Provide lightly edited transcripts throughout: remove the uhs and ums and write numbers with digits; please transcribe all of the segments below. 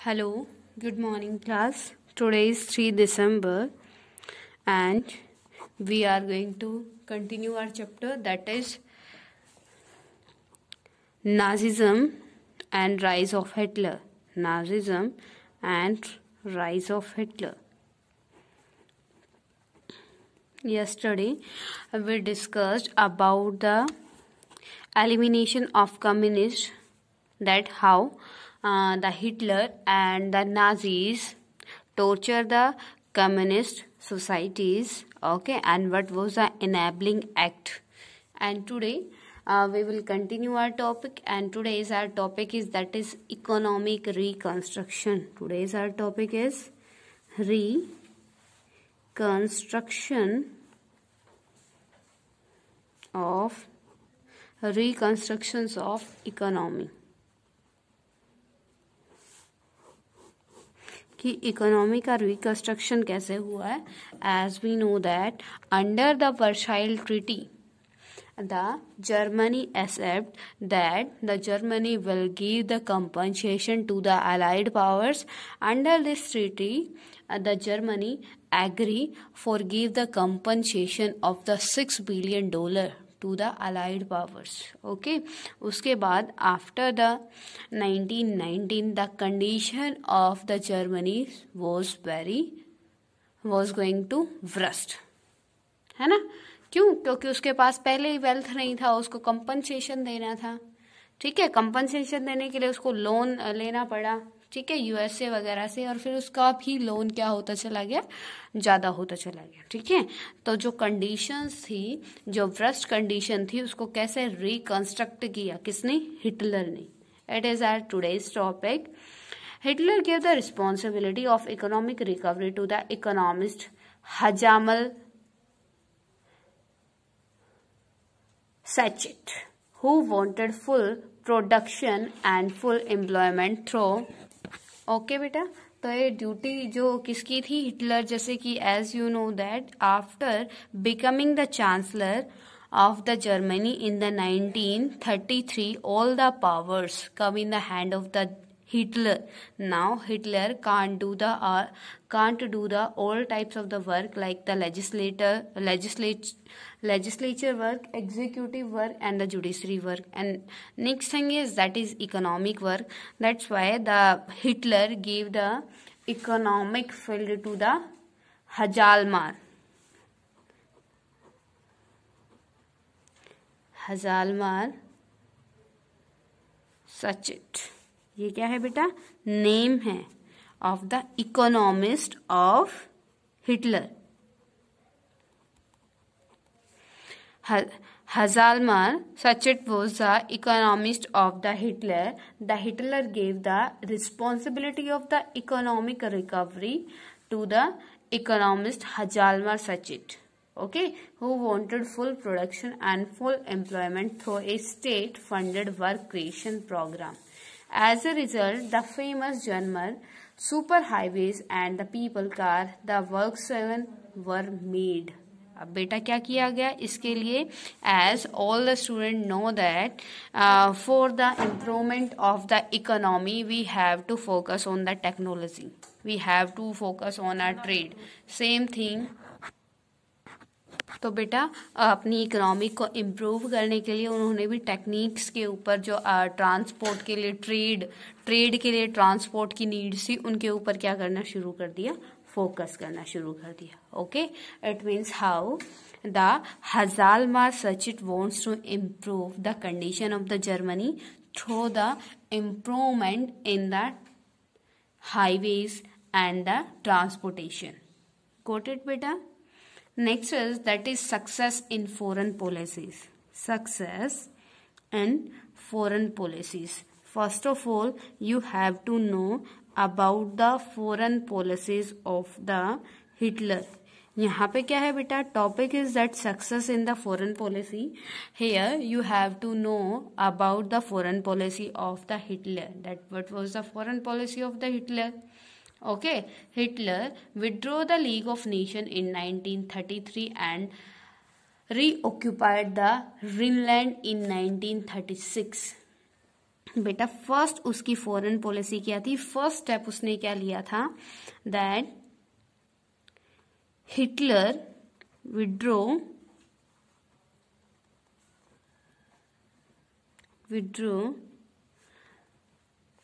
Hello, good morning class. Today is 3 December and we are going to continue our chapter, that is Nazism and Rise of Hitler. Nazism and Rise of Hitler. Yesterday we discussed about the elimination of communists, that how the Hitler and the Nazis torture the communist societies, okay, and what was the enabling act. And today we will continue our topic, and today's our topic is that is economic reconstruction. Today's our topic is reconstruction of reconstructions of economy. कि economy का reconstruction कैसे हुआ है. As we know that under the Versailles treaty the Germany accept that the Germany will give the compensation to the Allied powers. Under this treaty, the Germany agree forgive the compensation of the $6 billion to the Allied powers. Okay. उसके बाद after the 1919 the condition of the Germany was going to worst. है ना. क्यों? क्योंकि उसके पास पहले ही wealth नहीं था, उसको कंपनसेशन देना था. ठीक है, कंपनसेशन देने के लिए उसको लोन लेना पड़ा. ठीक है, यूएसए वगैरह से, और फिर उसका भी लोन क्या होता चला गया, ज़्यादा होता चला गया. ठीक है, तो जो कंडीशंस थी, जो वर्स्ट कंडीशन थी, उसको कैसे रिकंस्ट्रक्ट किया, किसने? हिटलर ने. It is our today's topic. Hitler give the responsibility of economic recovery to the economist Hjalmar Sachet, who wanted full production and full employment through. Okay बेटा, तो ये ड्यूटी जो किसकी थी? हिटलर. जैसे कि as you know that after becoming the chancellor of the Germany in the 1933, all the powers come in the hand of the Hitler. Now Hitler can't do the all types of the work like the legislature work, executive work, and the judiciary work. And next thing is that is economic work. That's why the Hitler gave the economic field to the Hjalmar Sachet. ये क्या है बेटा? Name है of the economist of Hitler. Hjalmar Sachet was the economist of the Hitler. The Hitler gave the responsibility of the economic recovery to the economist Hjalmar Sachet. Okay, who wanted full production and full employment through a state-funded work creation program. As a result, the famous German superhighways and the people car, the Volkswagen, were made. अब बेटा क्या किया गया इसके लिए? As all the student know that for the improvement of the economy we have to focus on the technology, we have to focus on our trade. Same thing. तो बेटा अपनी इकोनॉमी को इम्प्रूव करने के लिए उन्होंने भी टेक्निक्स के ऊपर, जो ट्रांसपोर्ट के लिए ट्रेड के लिए ट्रांसपोर्ट की नीड्स थी, उनके ऊपर क्या करना शुरू कर दिया? फोकस करना शुरू कर दिया. Okay, it means how the Hjalmar Sachet wants to improve the condition of the Germany through the improvement in the highways and the transportation. Got it beta? Next is that is success in foreign policies. Success in foreign policies. First of all, you have to know about the foreign policies of the Hitler. यहाँ पे क्या है बेटा? Topic is that success in the foreign policy. Here you have to know about the foreign policy of the Hitler. That what was the foreign policy of the Hitler? Okay, Hitler withdrew the League of Nations in 1933 and reoccupied the Rhineland in 1936. बेटा first उसकी foreign policy क्या थी, first step उसने क्या लिया था, that Hitler withdrew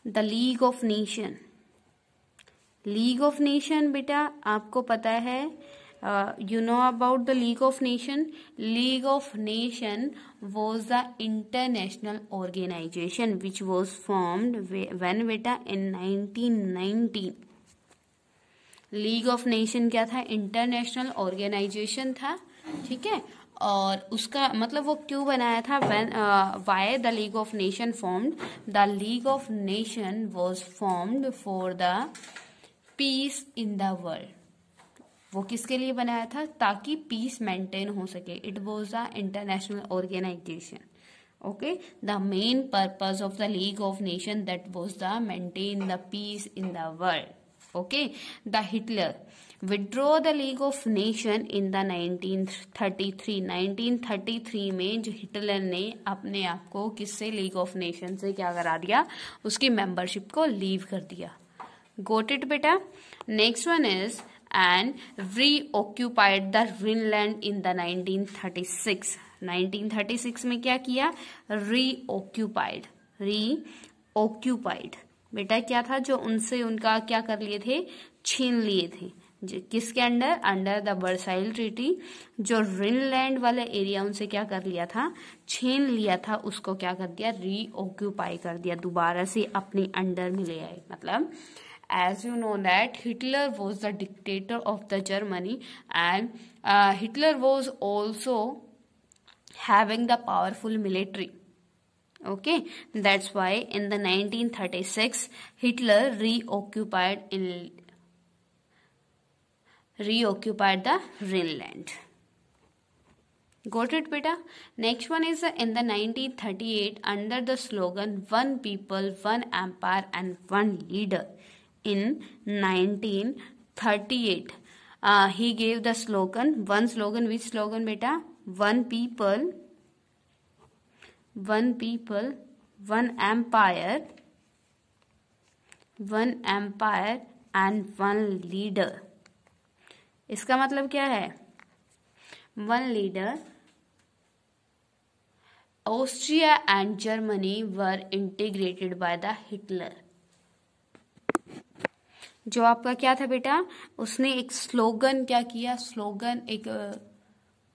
the League of nation. League of nation बेटा आपको पता है, you know about the League of Nation. League of Nation was the international organization which was formed when बेटा in 1919. लीग ऑफ नेशन क्या था, international organisation था, ठीक है। और उसका मतलब वो क्यों बनाया था, when why the League of Nation formed, the League of Nation was formed for the peace in the world. वो किसके लिए बनाया था, ताकि पीस मेंटेन हो सके। It was the international organisation, okay, the main purpose of the League of Nations that was the maintain the peace in the world, okay. The Hitler withdraw the League of Nations in the 1933 में जो Hitler ने अपने आप को किससे, league of nation से क्या करा दिया, उसकी मेंबरशिप को लीव कर दिया। गोट इट बेटा। Next one is and reoccupied the Greenland in the 1936. 1936 में क्या किया, reoccupied बेटा क्या था, जो उनसे उनका क्या कर लिए थे, छीन लिए थे। किसके under, under the Versailles treaty. जो ग्रीनलैंड वाले एरिया उनसे क्या कर लिया था, छीन लिया था, उसको क्या कर दिया, रीऑक्यूपाई कर दिया, दोबारा से अपने अंडर में ले आए। मतलब as you know that Hitler was the dictator of the Germany, and Hitler was also having the powerful military, okay. That's why in the 1936 Hitler reoccupied the Greenland. Got it beta? Next one is in the 1938 under the slogan one people, one empire and one leader. In 1938 he gave the slogan, one slogan, which slogan beta, one people, one empire and one leader. इसका मतलब क्या है, one leader, Austria and Germany were integrated by the Hitler. जो आपका क्या था बेटा, उसने एक स्लोगन क्या किया, स्लोगन एक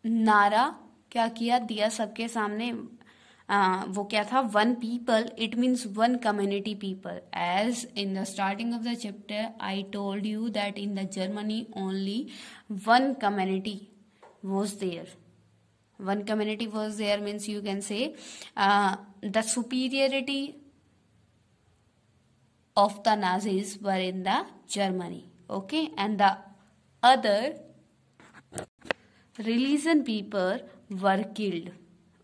नारा क्या किया, दिया सबके सामने। वो क्या था, one people, it means one community people. As in the starting of the chapter I told you that in the Germany only one community was there. One community was there means you can say the superiority of the Nazis were in the Germany, okay, and the other religion people were killed,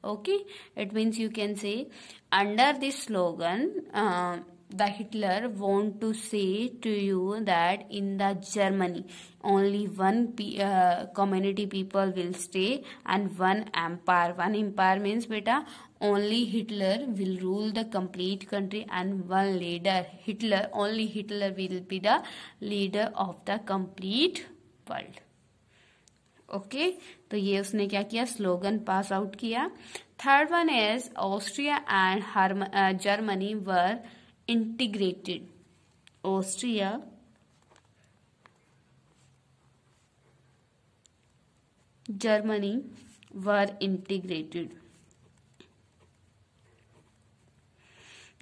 okay. It means you can say under this slogan the Hitler want to say to you that in the Germany only one community people will stay and one empire. One empire means beta only Hitler will rule the complete country and one leader, only Hitler will be the leader of the complete world, okay. तो ये उसने क्या किया, slogan pass out किया। Third one is Austria and Germany were integrated. Austria Germany were integrated.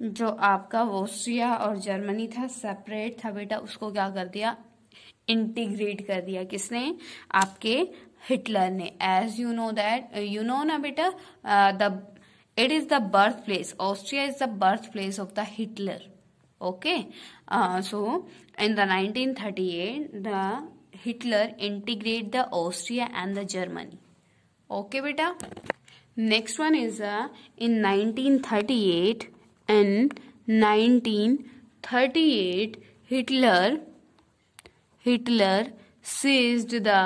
जो आपका Austria और Germany था सेपरेट था बेटा, उसको क्या कर दिया, इंटीग्रेट कर दिया। किसने, आपके हिटलर ने। As you know that, you know ना बेटा, it is the birth place, Austria is the birth place of the Hitler, okay. So in the 1938 the Hitler integrate the Austria and the Germany, okay बेटा। Next one is in 1938 Hitler seized the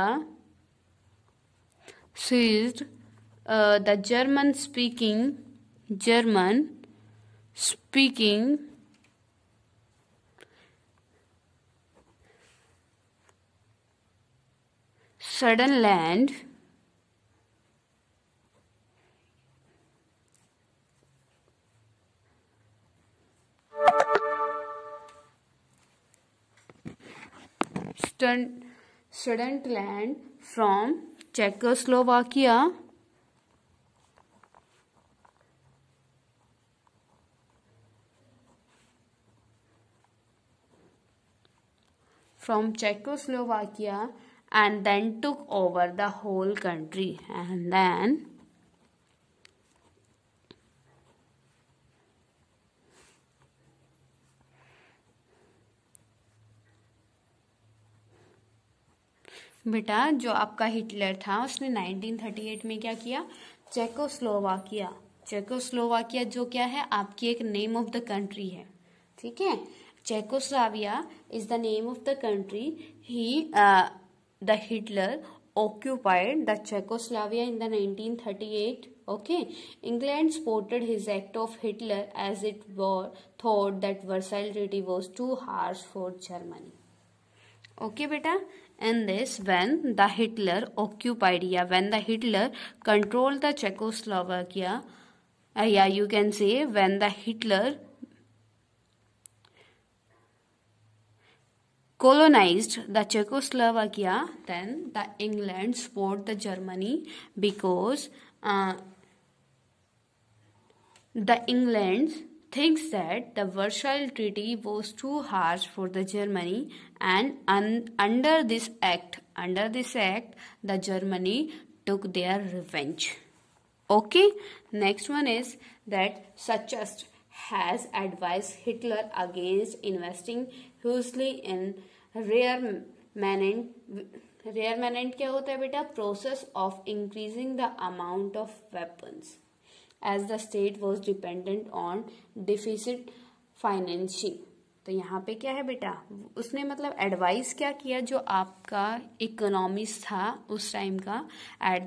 German speaking Sudetenland Sudetenland from Czechoslovakia and then took over the whole country. And then बेटा जो आपका Hitler था उसने 1938 में क्या किया, Czechoslovakia जो क्या है आपकी एक नेम ऑफ द कंट्री है, ठीक है। Czechoslovakia is the name of the country. He the Hitler occupied the Czechoslovakia in the 1938. Okay, England supported his act of Hitler as it was thought that Versailles Treaty was too harsh for Germany. Okay, beta. And this, when the Hitler occupied, when the Hitler controlled the Czechoslovakia, you can say when the Hitler colonized the Czechoslovakia, then the England support the Germany because the England thinks that the Versailles Treaty was too harsh for the Germany, and under this act the Germany took their revenge. Okay, next one is that Sachst has advised Hitler against investing hugely in rearmament. Rearmament क्या होता है बेटा? Process of increasing the amount of weapons as the state was dependent on deficit financing. तो यहाँ पे क्या है बेटा, उसने मतलब एडवाइस क्या किया, जो आपका इकोनॉमिस्ट था उस टाइम का, at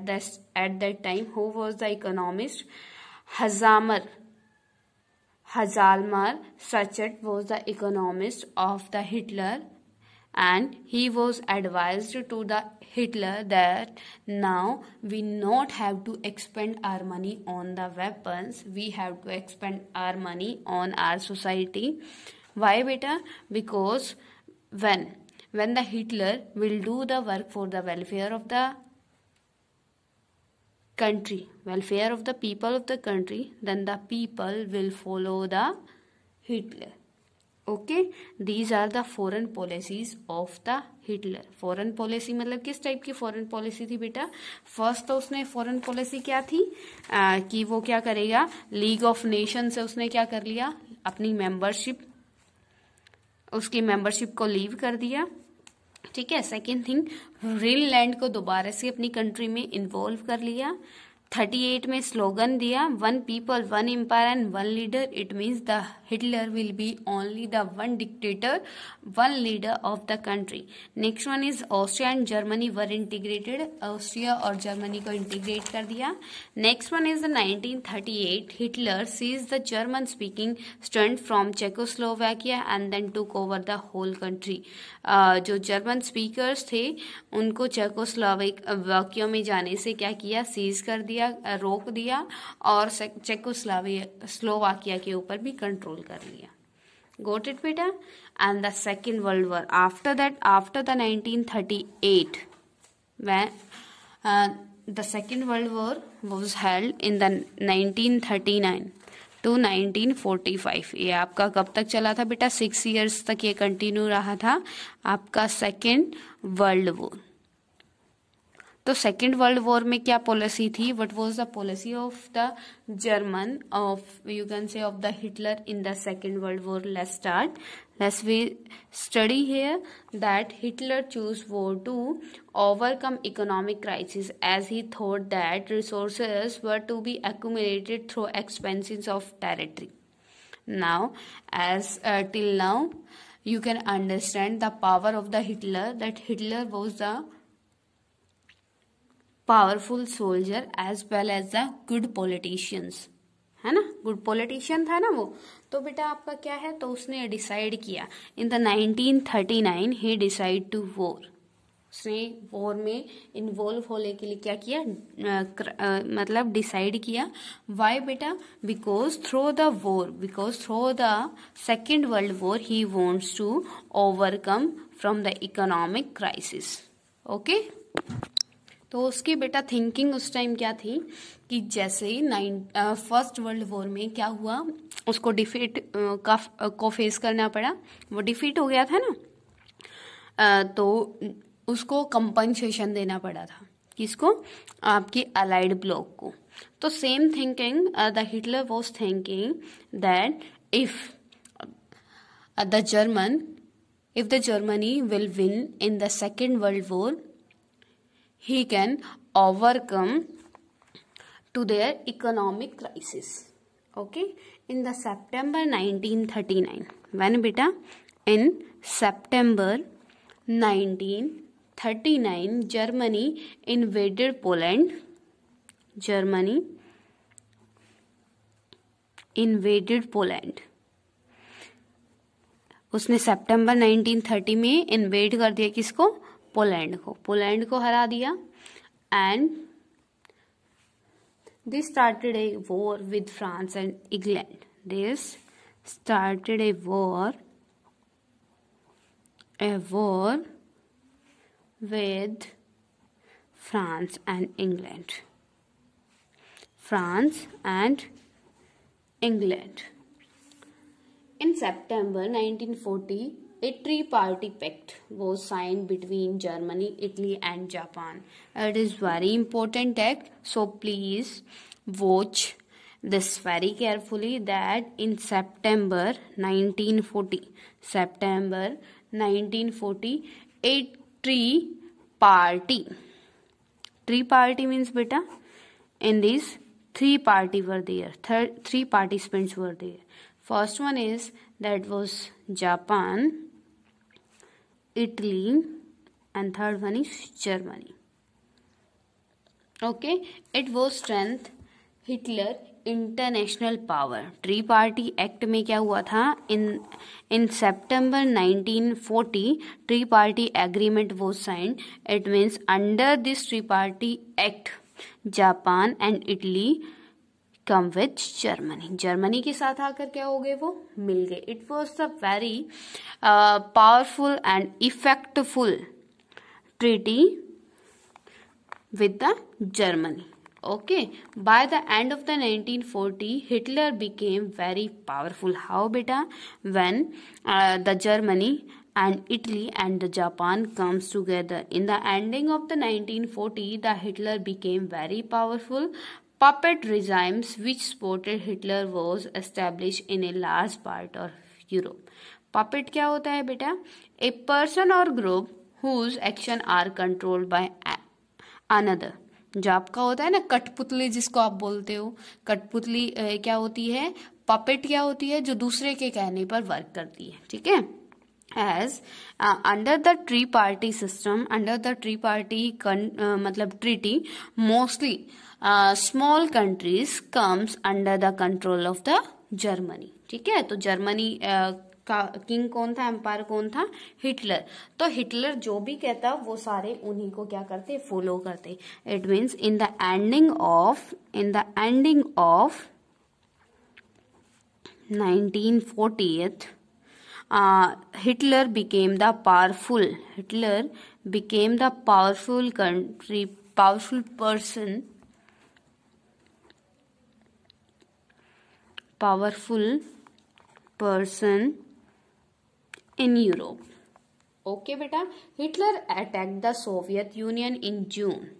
that time who was the economist? Hazalmar Sachet was the economist of the Hitler, and he was advised to the Hitler that now we not have to expend our money on the weapons, we have to expend our money on our society. Why beta? Because when the Hitler will do the work for the welfare of the country, welfare of the people of the country, then the people will follow the Hitler. Okay, these are the foreign policies of the Hitler. Foreign policy मतलब किस type की foreign policy थी बेटा? First तो उसने foreign policy क्या थी कि वो क्या करेगा, लीग ऑफ नेशन से उसने क्या कर लिया, अपनी मेंबरशिप, उसकी मेंबरशिप को लीव कर दिया, ठीक है। सेकेंड थिंग, ग्रीनलैंड को दोबारा से अपनी कंट्री में इन्वॉल्व कर लिया। 38 में स्लोगन दिया, one people one empire and one leader. It means the Hitler will be only the one dictator, one leader of the country. Next one is Austria and Germany were integrated, Austria और Germany को integrate कर दिया। Next one is the 1938 Hitler seize the German speaking student from Czechoslovakia and then took over the whole country. जो German speakers थे उनको Czechoslovakia में जाने से क्या किया, सीज कर दिया, रोक दिया, और चेकोस्लोवाकिया के ऊपर भी कंट्रोल कर लिया। Got it बेटा? And the Second World War, after that, after the 1938, when the Second World War was held in the 1939 to 1945. ये आपका कब तक चला था बेटा? 6 years तक ये कंटिन्यू रहा था आपका सेकेंड वर्ल्ड वॉर। तो सेकेंड वर्ल्ड वॉर में क्या पॉलिसी थी? What was the policy of the German, of you can से of the Hitler in the second world war? Let's start. Let's we study here that Hitler chose war to overcome economic crisis, as he thought that resources were to be accumulated through expansions of territory. Now, as till now, you can understand the power of the Hitler, that Hitler was the powerful soldier as well as the good politicians. है ना, good politician था ना वो। तो बेटा आपका क्या है, तो उसने डिसाइड किया इन द 1939 ही डिसाइड टू वॉर, उसने वॉर में इन्वॉल्व होने के लिए क्या किया, मतलब डिसाइड किया। वाई बेटा, because through the second world war he wants to overcome from the economic crisis. Okay, तो उसकी बेटा थिंकिंग उस टाइम क्या थी कि जैसे ही फर्स्ट वर्ल्ड वॉर में क्या हुआ, उसको डिफीट को फेस करना पड़ा, वो डिफीट हो गया था ना, तो उसको कंपनसेशन देना पड़ा था। किसको, आपकी अलाइड ब्लॉक को। तो same thinking the Hitler was thinking that if the Germany will win in the Second World War, he can overcome to their economic crisis. Okay, in the September 1939, when beta, in September 1939, Germany invaded Poland. उसने सितंबर 1930 में invade कर दिया किसको, Poland को हरा दिया। And this started a war with France and England. This started a war with France and England. In September 1940, a three-party pact was signed between Germany, Italy and Japan. It is very important act, so please watch this very carefully, that in September 1940, a three-party means beta, in these three participants were there. First one is, that was Japan, Italy, and third one is Germany. Okay, it was strength Hitler international power. Tripartite act में क्या हुआ था, in September 1940 tripartite agreement वो sign. It means under this tripartite act Japan and Italy come with Germany के साथ आकर क्या हो गए, वो मिल गए। It was the very powerful and effectful treaty with the Germany. Okay, by the end of the 1940, Hitler became very powerful. How beta? When the Germany and Italy and the Japan comes together. In the ending of the 1940, the Hitler became very powerful. Puppet regimes which supported Hitler was established in a large part of Europe. Puppet क्या होता है बेटा? A person or group whose action are controlled by another. जो आपका होता है ना कठपुतली, जिसको आप बोलते हो, कठपुतली क्या होती है, पपेट क्या होती है, जो दूसरे के कहने पर वर्क करती है। ठीक है, as under the tripartite system, under the tripartite मतलब treaty, mostly small countries comes under the control of the Germany. ठीक है, तो जर्मनी का किंग कौन था, एम्पायर कौन था, हिटलर। तो हिटलर जो भी कहता वो सारे उन्हीं को क्या करते, फॉलो करते। It means in the ending of 1940 Hitler became the powerful person in Europe. Okay beta, Hitler attacked the Soviet Union in June.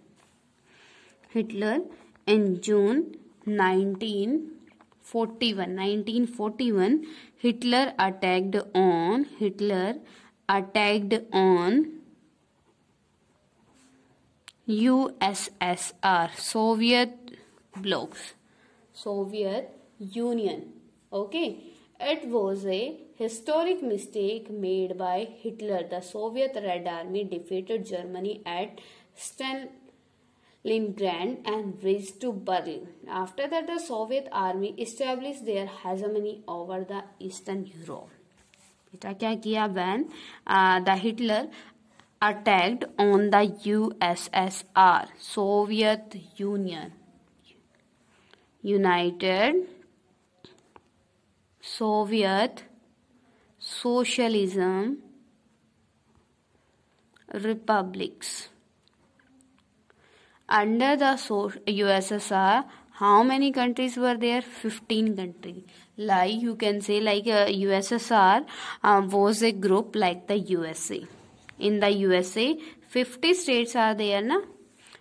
In June 1941, Hitler attacked on USSR, Soviet Union. Okay, it was a historic mistake made by Hitler. The Soviet Red Army defeated Germany at Leningrad and reached to Berlin. After that, the Soviet army established their hegemony over the Eastern Europe. बेटा क्या किया? When the Hitler attacked on the USSR, Soviet Union, United Soviet Socialism Republics. Under the USSR, how many countries were there? 15 countries. Like you can say, like USSR was a group like the USA. In the USA, 50 states are there, na?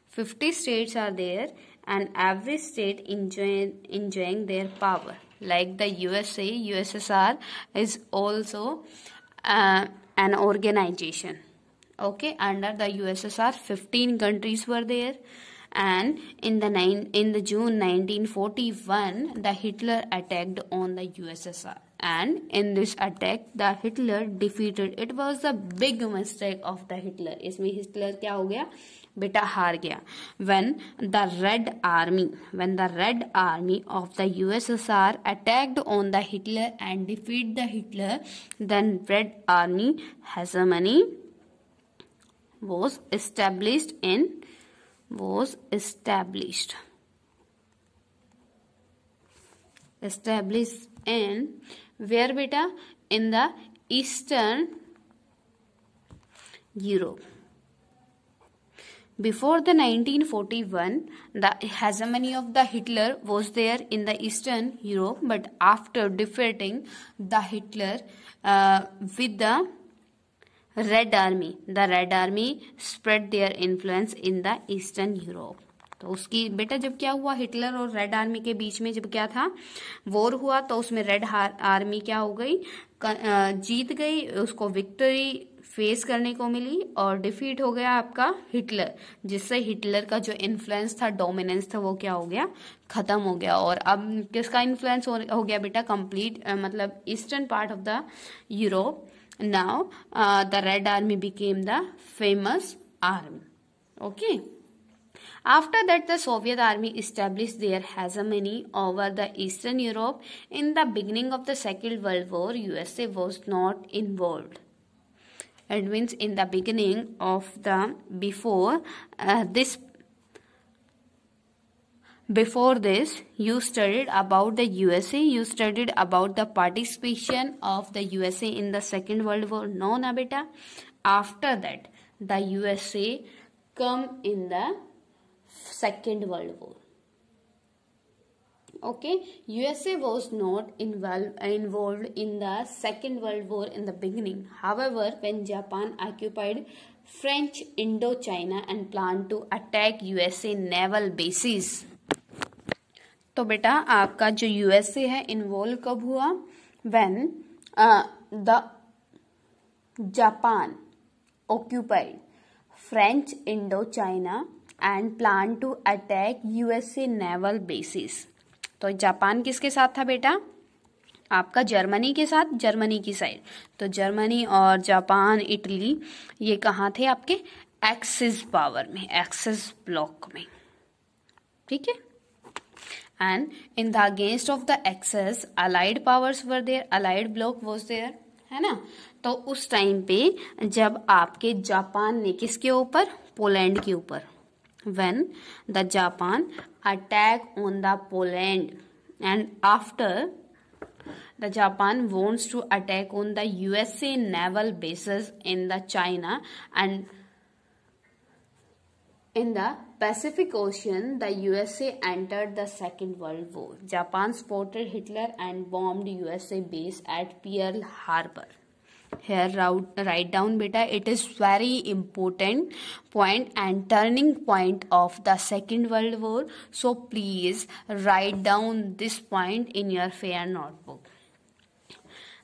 50 states are there, and every state enjoying their power. Like the USA, USSR is also an organization. Okay, under the USSR, 15 countries were there, and in the June 1941, the Hitler attacked on the USSR, and in this attack, the Hitler defeated. It was the big mistake of the Hitler. इसमें Hitler क्या हो गया? बेटा हार गया. When the Red Army of the USSR attacked on the Hitler and defeated the Hitler, then Red Army hegemony was established in where beta? In the Eastern Europe. Before the 1941, the hegemony of the Hitler was there in the Eastern Europe, but after defeating the Hitler with the Red Army, the Red Army spread their influence in the Eastern Europe. तो उसकी बेटा जब क्या हुआ, Hitler और red army के बीच में जब क्या था, वॉर हुआ, तो उसमें रेड आर्मी क्या हो गई? जीत गई, उसको विक्ट्री फेस करने को मिली, और डिफीट हो गया आपका हिटलर, जिससे हिटलर का जो इन्फ्लुएंस था, डोमिनेंस था, वो क्या हो गया? खत्म हो गया. और अब किसका इन्फ्लुएंस हो गया बेटा? कंप्लीट मतलब eastern part of the Europe. Now the Red Army became the famous army. Okay. After that, the Soviet army established their hegemony over the Eastern Europe. In the beginning of the Second World War, USA was not involved. It means in the beginning of the before this, you studied about the USA, you studied about the participation of the USA in the Second World War. No, na beta. After that, the USA come in the Second World War. Okay, USA was not involved in the Second World War in the beginning. However, when Japan occupied French Indochina and planned to attack USA naval bases, तो बेटा आपका जो USA है involve कब हुआ? When the Japan occupied French Indo China and plan to attack USA naval bases. तो Japan किसके साथ था बेटा? आपका जर्मनी के साथ, जर्मनी की साइड. तो जर्मनी और जापान, इटली, ये कहाँ थे? आपके एक्सिस पावर में, एक्सिस ब्लॉक में. ठीक है. And in the against of the Axis, allied powers were there, allied bloc was there, है ना. तो उस टाइम पे जब आपके जापान ने किसके ऊपर? पोलैंड के ऊपर. When the Japan attack on the Poland, and after the Japan wants to attack on the USA naval bases in the China and in the Pacific Ocean, the USA entered the Second World War. Japan supported Hitler and bombed USA base at Pearl Harbor. Here write down beta, it is very important point and turning point of the Second World War. So please write down this point in your fair notebook.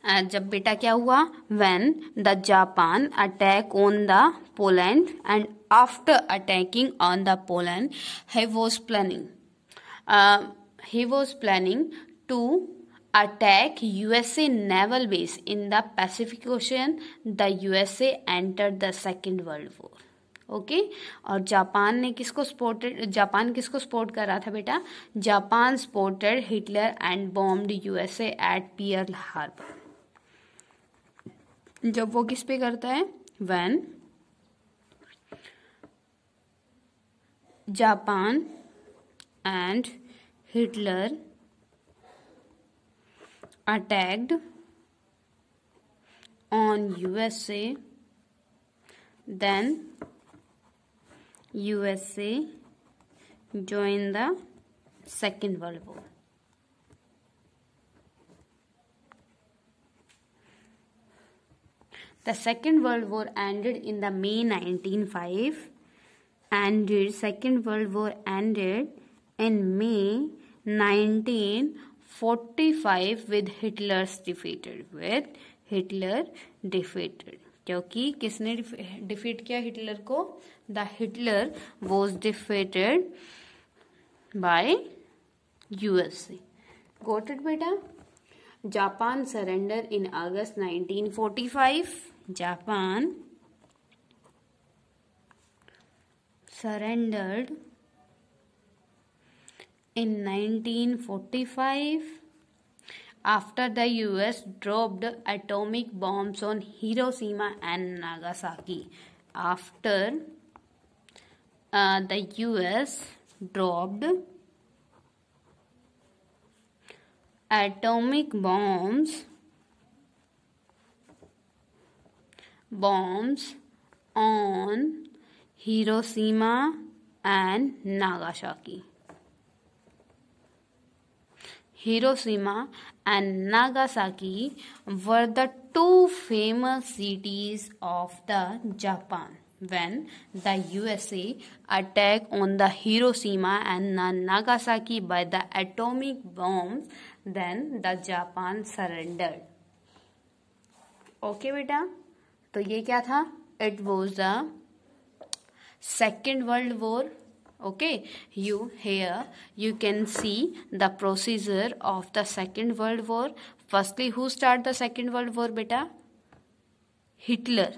जब बेटा क्या हुआ? When the Japan attack on the Poland, and after attacking on the Poland, he was planning to attack USA naval base in the Pacific Ocean. The USA entered the Second World War. Okay. और Japan किसको support कर रहा था बेटा? Japan supported Hitler and bombed USA at Pearl Harbor. जब वो किस पे करता है? When Japan and Hitler attacked on USA, then USA joined the Second World War. The Second World War ended in the May 1905. Second World War ended in May 1945 with Hitler defeated. क्योंकि किसने defeat किया Hitler को? The Hitler was defeated by USA. Got it बेटा? Japan surrender in August 1945. Japan surrendered in 1945 after the US dropped atomic bombs on Hiroshima and Nagasaki. After the US dropped atomic bombs on Hiroshima and Nagasaki. Hiroshima and Nagasaki were the two famous cities of the Japan. When the USA attacked on the Hiroshima and Nagasaki by the atomic bombs, then the Japan surrendered. Okay बेटा, तो ये क्या था? It was the Second World War. Okay, here you can see the procedure of the Second World War. Firstly, who started the Second World War beta? Hitler.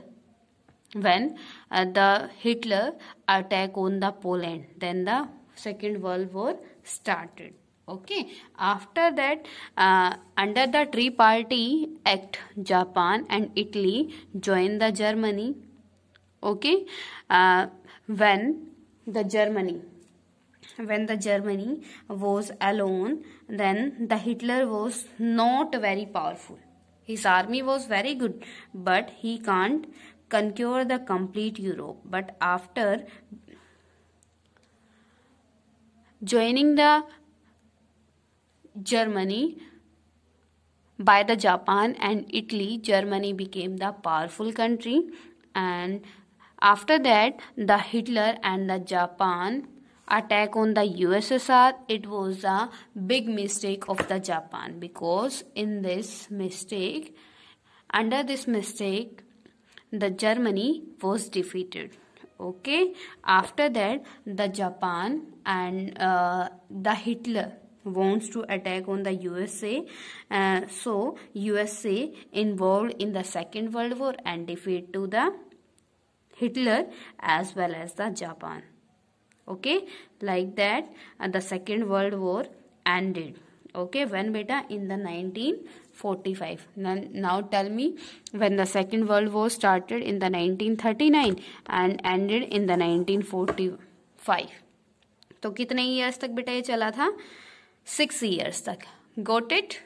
When the Hitler attack on the Poland, then the Second World War started. Okay, after that under the Tripartite Act, Japan and Italy joined the Germany. Okay, when the Germany was alone, then the Hitler was not very powerful. His army was very good, but he can't conquer the complete Europe. But after joining the Germany by the Japan and Italy, Germany became the powerful country. And after that, the Hitler and the Japan attack on the USSR. It was a big mistake of the Japan, because under this mistake, the Germany was defeated. Okay, after that, the Japan and the Hitler wants to attack on the USA. So USA involved in the Second World War and defeat to the Hitler as well as the Japan. Okay, like that the Second World War ended. Okay, when beta? In the 1945. Now tell me, when the Second World War started in the 1939 and ended in the 1945. तो कितने years तक बेटा ये चला था? 6 years तक. Got it?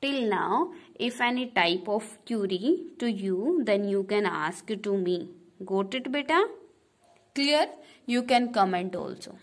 Till now, if any type of query to you, then you can ask to me. Got it beta? Clear? You can comment also.